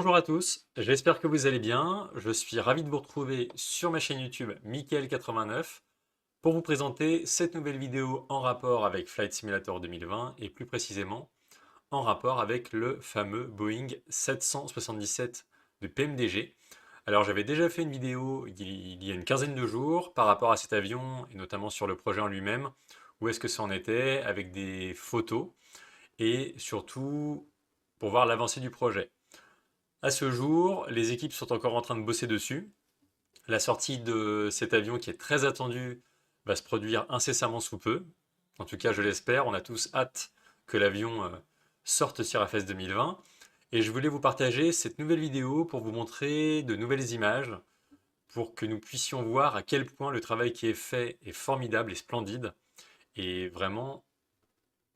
Bonjour à tous, j'espère que vous allez bien. Je suis ravi de vous retrouver sur ma chaîne YouTube Mickaël89 pour vous présenter cette nouvelle vidéo en rapport avec Flight Simulator 2020 et plus précisément en rapport avec le fameux Boeing 777 de PMDG. Alors j'avais déjà fait une vidéo il y a une quinzaine de jours par rapport à cet avion et notamment sur le projet en lui-même, où est-ce que ça en était, avec des photos et surtout pour voir l'avancée du projet. À ce jour, les équipes sont encore en train de bosser dessus. La sortie de cet avion qui est très attendu va se produire incessamment sous peu. En tout cas, je l'espère. On a tous hâte que l'avion sorte sur FS 2020. Et je voulais vous partager cette nouvelle vidéo pour vous montrer de nouvelles images, pour que nous puissions voir à quel point le travail qui est fait est formidable et splendide. Et vraiment,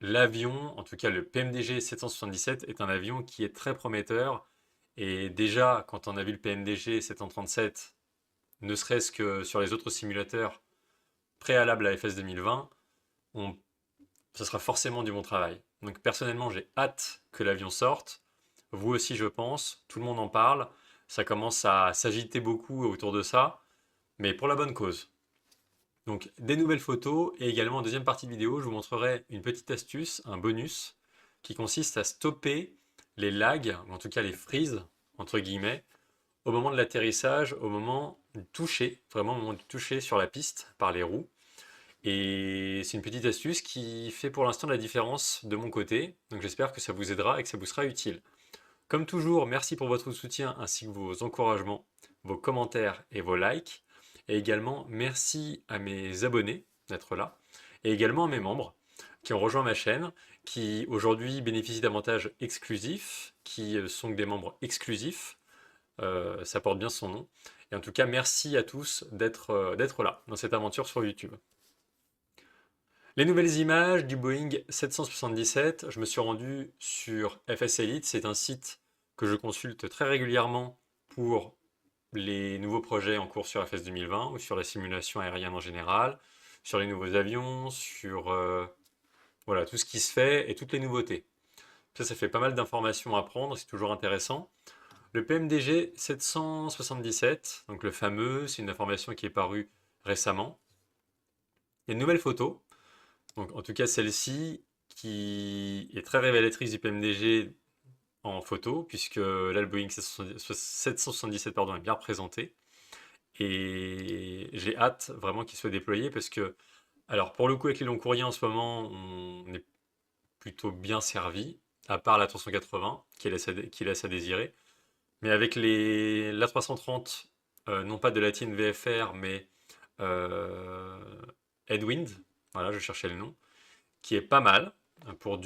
l'avion, en tout cas le PMDG 777, est un avion qui est très prometteur. Et déjà, quand on a vu le PMDG 737, ne serait-ce que sur les autres simulateurs préalables à FS 2020, on, ça sera forcément du bon travail. Donc personnellement, j'ai hâte que l'avion sorte. Vous aussi, je pense. Tout le monde en parle. Ça commence à s'agiter beaucoup autour de ça, mais pour la bonne cause. Donc des nouvelles photos et également en deuxième partie de vidéo, je vous montrerai une petite astuce, un bonus, qui consiste à stopper les lags, ou en tout cas les freezes, entre guillemets, au moment de l'atterrissage, au moment du toucher, vraiment au moment du toucher sur la piste par les roues. Et c'est une petite astuce qui fait pour l'instant la différence de mon côté, donc j'espère que ça vous aidera et que ça vous sera utile. Comme toujours, merci pour votre soutien ainsi que vos encouragements, vos commentaires et vos likes. Et également, merci à mes abonnés d'être là. Et également à mes membres qui ont rejoint ma chaîne, qui aujourd'hui bénéficient d'avantages exclusifs, qui sont des membres exclusifs. Ça porte bien son nom. Et en tout cas, merci à tous d'être là dans cette aventure sur YouTube. Les nouvelles images du Boeing 777, je me suis rendu sur FS Elite, c'est un site que je consulte très régulièrement pour les nouveaux projets en cours sur FS 2020 ou sur la simulation aérienne en général, sur les nouveaux avions, sur voilà, tout ce qui se fait et toutes les nouveautés. Ça fait pas mal d'informations à prendre, c'est toujours intéressant. Le PMDG 777, donc le fameux, c'est une information qui est parue récemment. Il y a une nouvelle photo, donc en tout cas celle-ci, qui est très révélatrice du PMDG en photo, puisque là le Boeing 777 pardon, est bien représenté. Et j'ai hâte vraiment qu'il soit déployé parce que, alors pour le coup avec les longs courriers en ce moment, on est plutôt bien servi, à part la 380 qui laisse à désirer. Mais avec l'A330, non pas de la TIN VFR, mais euh, Headwind, voilà, je cherchais le nom, qui est pas mal pour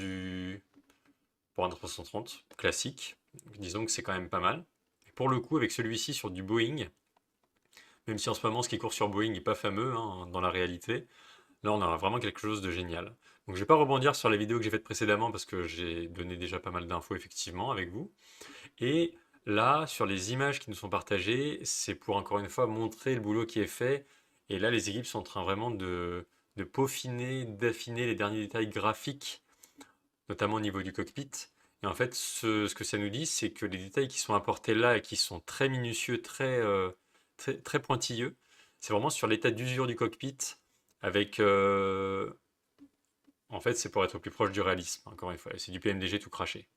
pour un 330 classique. Disons que c'est quand même pas mal. Et pour le coup, avec celui-ci sur du Boeing, même si en ce moment ce qui court sur Boeing n'est pas fameux hein, dans la réalité, là on a vraiment quelque chose de génial. Donc je vais pas rebondir sur la vidéo que j'ai faite précédemment parce que j'ai donné déjà pas mal d'infos effectivement avec vous. Et là, sur les images qui nous sont partagées, c'est pour encore une fois montrer le boulot qui est fait. Et là, les équipes sont en train vraiment de peaufiner, d'affiner les derniers détails graphiques, notamment au niveau du cockpit. Et en fait, ce que ça nous dit, c'est que les détails qui sont apportés là et qui sont très minutieux, très pointilleux, c'est vraiment sur l'état d'usure du cockpit, avec... en fait, c'est pour être plus proche du réalisme, encore une fois. C'est du PMDG tout craché.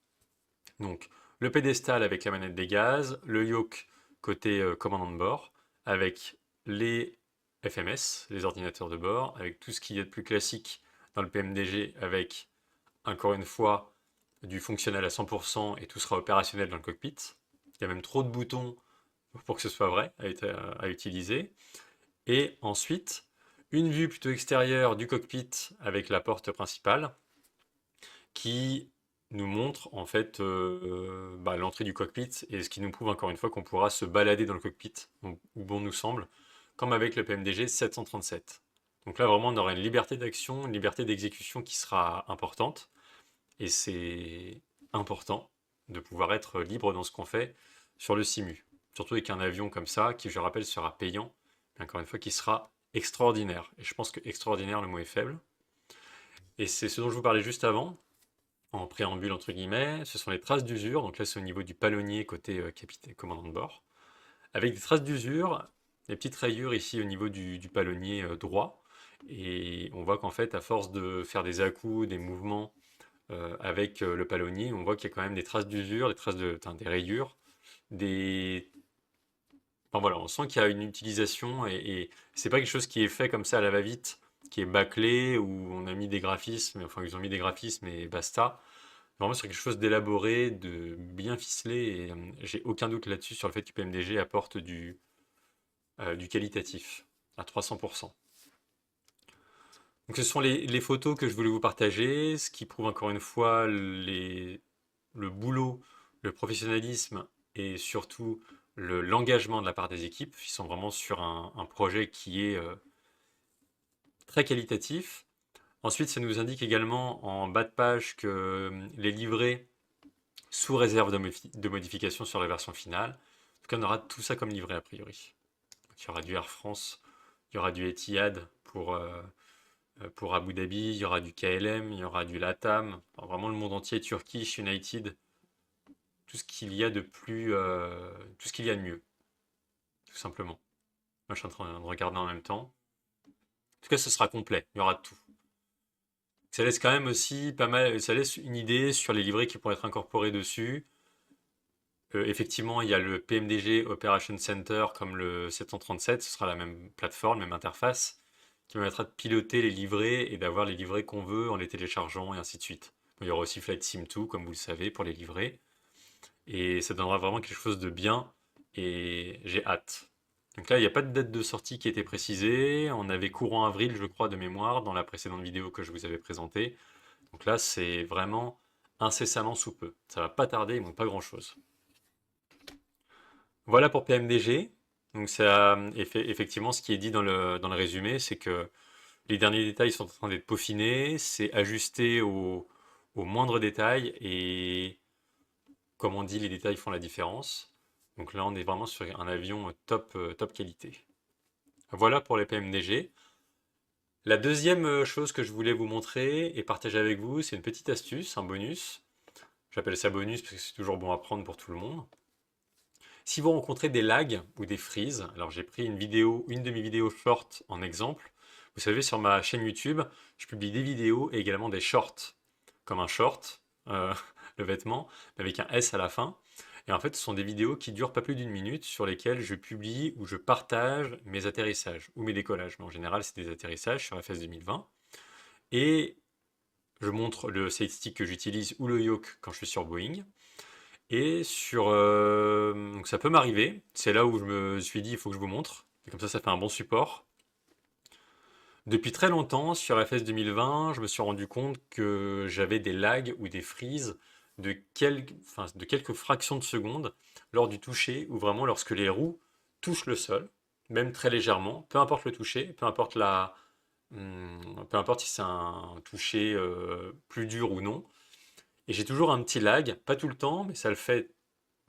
Donc, le pédestal avec la manette des gaz, le yoke côté commandant de bord, avec les FMS, les ordinateurs de bord, avec tout ce qu'il y a de plus classique dans le PMDG, avec, encore une fois, du fonctionnel à 100% et tout sera opérationnel dans le cockpit. Il y a même trop de boutons pour que ce soit vrai à utiliser. Et ensuite, une vue plutôt extérieure du cockpit avec la porte principale, qui nous montre en fait l'entrée du cockpit et ce qui nous prouve encore une fois qu'on pourra se balader dans le cockpit où bon nous semble, comme avec le PMDG 737. Donc là vraiment on aura une liberté d'action, une liberté d'exécution qui sera importante et c'est important de pouvoir être libre dans ce qu'on fait sur le simu. Surtout avec un avion comme ça qui je rappelle sera payant, mais encore une fois qui sera extraordinaire. Et je pense que extraordinaire le mot est faible. Et c'est ce dont je vous parlais juste avant. en préambule entre guillemets, ce sont les traces d'usure. Donc là, c'est au niveau du palonnier côté capitaine, commandant de bord, avec des traces d'usure, des petites rayures ici au niveau du palonnier droit. Et on voit qu'en fait, à force de faire des à-coups, des mouvements avec le palonnier, on voit qu'il y a quand même des traces d'usure, enfin, des rayures, des... Enfin voilà, on sent qu'il y a une utilisation et c'est pas quelque chose qui est fait comme ça à la va-vite, qui est bâclé, où on a mis des graphismes, enfin ils ont mis des graphismes et basta. Vraiment sur quelque chose d'élaboré, de bien ficelé, et j'ai aucun doute là-dessus sur le fait que PMDG apporte du qualitatif à 300%. Donc ce sont les photos que je voulais vous partager, ce qui prouve encore une fois le boulot, le professionnalisme et surtout l'engagement de la part des équipes. Ils sont vraiment sur un projet qui est très qualitatif. Ensuite, ça nous indique également en bas de page que les livrets sous réserve de modification sur la version finale. En tout cas, on aura tout ça comme livret a priori. Donc, il y aura du Air France, il y aura du Etihad pour Abu Dhabi, il y aura du KLM, il y aura du LATAM, enfin, vraiment le monde entier, Turkish, United, tout ce qu'il y a de plus, tout ce qu'il y a de mieux, tout simplement. Moi, je suis en train de regarder en même temps. En tout cas, ce sera complet, il y aura tout. Ça laisse quand même aussi pas mal, ça laisse une idée sur les livrets qui pourraient être incorporés dessus. Effectivement, il y a le PMDG Operation Center comme le 737, ce sera la même plateforme, même interface, qui permettra de piloter les livrets et d'avoir les livrets qu'on veut en les téléchargeant et ainsi de suite. Il y aura aussi Flight Sim 2, comme vous le savez, pour les livrets. Et ça donnera vraiment quelque chose de bien et j'ai hâte. Donc là, il n'y a pas de date de sortie qui était précisée. On avait courant avril, je crois, de mémoire, dans la précédente vidéo que je vous avais présentée. Donc là, c'est vraiment incessamment sous peu. Ça va pas tarder, il manque pas grand-chose. Voilà pour PMDG. Donc ça, effectivement, ce qui est dit dans le résumé, c'est que les derniers détails sont en train d'être peaufinés, c'est ajusté au moindre détail et comme on dit, les détails font la différence. Donc là, on est vraiment sur un avion top qualité. Voilà pour les PMDG. La deuxième chose que je voulais vous montrer et partager avec vous, c'est une petite astuce, un bonus. J'appelle ça bonus parce que c'est toujours bon à prendre pour tout le monde. Si vous rencontrez des lags ou des freezes, alors j'ai pris une vidéo, une demi-vidéo short en exemple. Vous savez, sur ma chaîne YouTube, je publie des vidéos et également des shorts, comme un short, le vêtement, avec un S à la fin. Et en fait, ce sont des vidéos qui durent pas plus d'une minute sur lesquelles je publie ou je partage mes atterrissages ou mes décollages. Mais en général, c'est des atterrissages sur FS 2020. Et je montre le side stick que j'utilise ou le yoke quand je suis sur Boeing. Et donc ça peut m'arriver. C'est là où je me suis dit, il faut que je vous montre. Et comme ça fait un bon support. Depuis très longtemps, sur FS 2020, je me suis rendu compte que j'avais des lags ou des freezes de quelques fractions de secondes lors du toucher, ou vraiment lorsque les roues touchent le sol, même très légèrement, peu importe le toucher, peu importe si c'est un toucher plus dur ou non. Et j'ai toujours un petit lag, pas tout le temps, mais ça le fait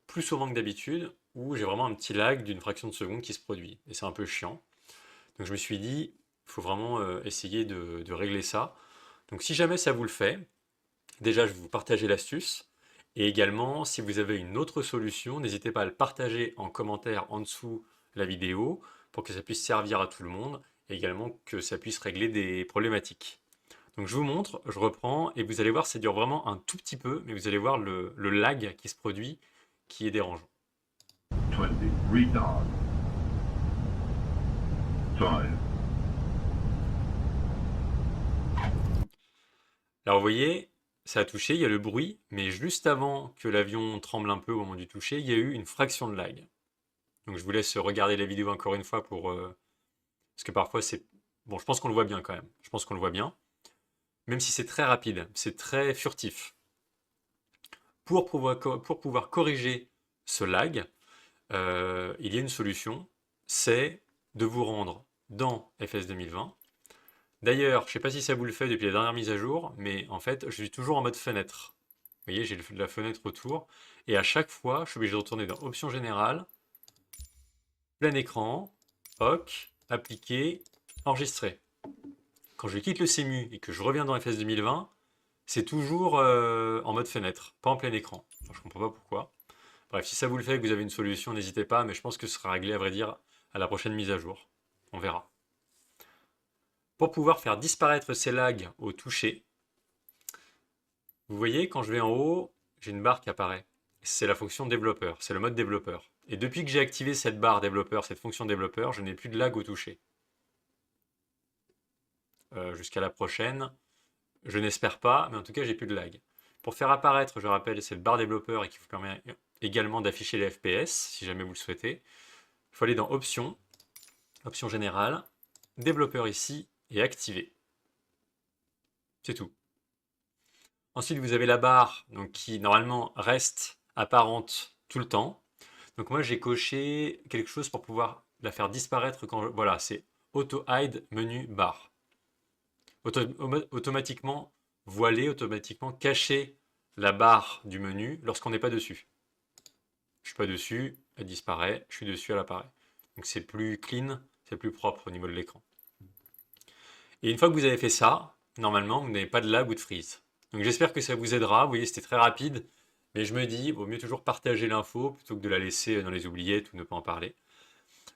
plus souvent que d'habitude, où j'ai vraiment un petit lag d'une fraction de seconde qui se produit. Et c'est un peu chiant. Donc je me suis dit, il faut vraiment essayer de régler ça. Donc si jamais ça vous le fait, déjà je vais vous partager l'astuce. Et également, si vous avez une autre solution, n'hésitez pas à le partager en commentaire en dessous la vidéo pour que ça puisse servir à tout le monde et également que ça puisse régler des problématiques. Donc je vous montre, je reprends et vous allez voir, ça dure vraiment un tout petit peu, mais vous allez voir le lag qui se produit qui est dérangeant. 20, retard. 5. Alors vous voyez, ça a touché, il y a le bruit, mais juste avant que l'avion tremble un peu au moment du toucher, il y a eu une fraction de lag. Donc je vous laisse regarder la vidéo encore une fois parce que parfois c'est... Bon, je pense qu'on le voit bien quand même. Je pense qu'on le voit bien. Même si c'est très rapide, c'est très furtif. Pour pouvoir corriger ce lag, il y a une solution, c'est de vous rendre dans FS 2020. D'ailleurs, je ne sais pas si ça vous le fait depuis la dernière mise à jour, mais en fait, je suis toujours en mode fenêtre. Vous voyez, j'ai la fenêtre autour, et à chaque fois, je suis obligé de retourner dans Options générales, plein écran, OK, appliquer, enregistrer. Quand je quitte le CEMU et que je reviens dans FS 2020, c'est toujours en mode fenêtre, pas en plein écran. Enfin, je comprends pas pourquoi. Bref, si ça vous le fait, que vous avez une solution, n'hésitez pas, mais je pense que ce sera réglé, à vrai dire, à la prochaine mise à jour. On verra. Pour pouvoir faire disparaître ces lags au toucher, vous voyez, quand je vais en haut, j'ai une barre qui apparaît. C'est la fonction développeur, c'est le mode développeur. Et depuis que j'ai activé cette barre développeur, cette fonction développeur, je n'ai plus de lag au toucher. Jusqu'à la prochaine, je n'espère pas, mais en tout cas, j'ai plus de lag. Pour faire apparaître, je rappelle, cette barre développeur et qui vous permet également d'afficher les FPS, si jamais vous le souhaitez. Il faut aller dans Options, Options générales, développeur ici, et activer. C'est tout. Ensuite, vous avez la barre donc, qui normalement reste apparente tout le temps. Donc moi, j'ai coché quelque chose pour pouvoir la faire disparaître quand voilà, c'est Auto Hide menu barre. Automatiquement voiler, automatiquement cacher la barre du menu lorsqu'on n'est pas dessus. Je suis pas dessus, elle disparaît. Je suis dessus, elle apparaît. Donc c'est plus clean, c'est plus propre au niveau de l'écran. Et une fois que vous avez fait ça, normalement, vous n'avez pas de lag ou de freeze. Donc j'espère que ça vous aidera. Vous voyez, c'était très rapide. Mais je me dis, il vaut mieux toujours partager l'info plutôt que de la laisser dans les oubliettes ou ne pas en parler.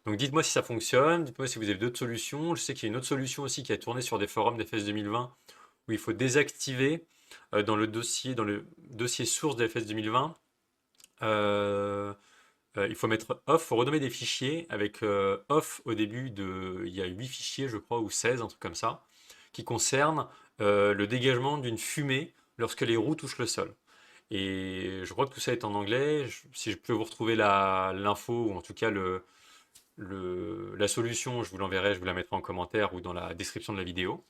Donc dites-moi si ça fonctionne, dites-moi si vous avez d'autres solutions. Je sais qu'il y a une autre solution aussi qui a tourné sur des forums d'FS 2020 où il faut désactiver dans le dossier source d'FS 2020. Il faut mettre off, il faut renommer des fichiers avec off au début de... Il y a 8 fichiers, je crois, ou 16, un truc comme ça, qui concernent le dégagement d'une fumée lorsque les roues touchent le sol. Et je crois que tout ça est en anglais. Si je peux vous retrouver l'info, ou en tout cas la solution, je vous l'enverrai, je vous la mettrai en commentaire ou dans la description de la vidéo.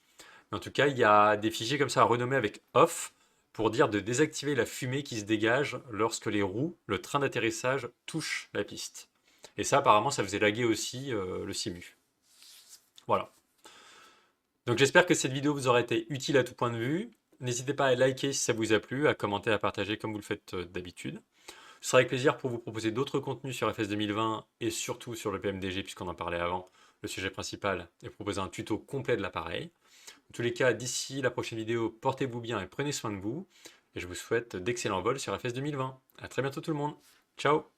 Mais en tout cas, il y a des fichiers comme ça à renommer avec off pour dire de désactiver la fumée qui se dégage lorsque les roues, le train d'atterrissage, touchent la piste. Et ça, apparemment, ça faisait laguer aussi le simu. Voilà. Donc j'espère que cette vidéo vous aura été utile à tout point de vue. N'hésitez pas à liker si ça vous a plu, à commenter, à partager comme vous le faites d'habitude. Ce sera avec plaisir pour vous proposer d'autres contenus sur FS 2020 et surtout sur le PMDG puisqu'on en parlait avant, le sujet principal, et proposer un tuto complet de l'appareil. En tous les cas, d'ici la prochaine vidéo, portez-vous bien et prenez soin de vous. Et je vous souhaite d'excellents vols sur FS 2020. A très bientôt tout le monde. Ciao!